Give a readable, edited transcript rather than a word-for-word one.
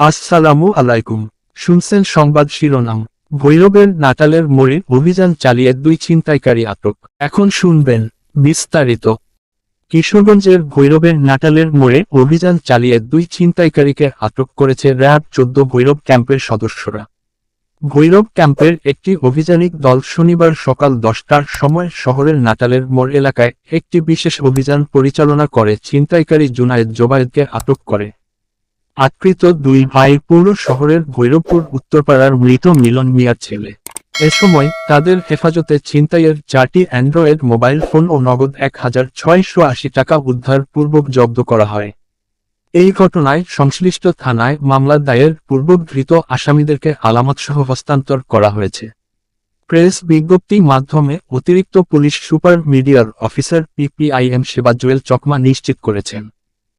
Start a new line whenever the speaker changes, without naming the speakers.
আসসালামু আলাইকুম। শুনছেন সংবাদ শিরোনাম। ভৈরবের নাটালের মোড়ে অভিযান চালিয়ে 2 ছিনতাইকারী আটক। এখন শুনবেন বিস্তারিত। কিশোরগঞ্জের ভৈরবের নাটালের মোড়ে অভিযান চালিয়ে 2 ছিনতাইকারীকে আটক করেছে র্যাব 14 ভৈরব ক্যাম্পের সদস্যরা। ভৈরব ক্যাম্পের একটি অভিযানিক দল শনিবার সকাল 10টার সময় শহরের নাটালের মোড় এলাকায় একটি বিশেষ অভিযান পরিচালনা করে ছিনতাইকারী জুনায়েদ জোবায়েদকে আটক করে। আটকৃত 2 ভাই পৌর শহরের ভৈরবপুর উত্তরপাড়ার মৃত মিলন মিয়ার ছেলে। এ সময় তাদের হেফাজতে ছিনতাইয়ের 4টি অ্যান্ড্রয়েড মোবাইল ফোন ও নগদ 1680 টাকা উদ্ধারপূর্বক জব্দ করা হয়। এই ঘটনায় সংশ্লিষ্ট থানায় মামলা দায়ের পূর্বক ধৃত আসামিদেরকে আলামতসহ হস্তান্তর করা হয়েছে। প্রেস বিজ্ঞপ্তি মাধ্যমে অতিরিক্ত পুলিশ সুপার মিডিয়ার অফিসার PPIM সেবা জুয়েল চকমা নিশ্চিত করেছেন।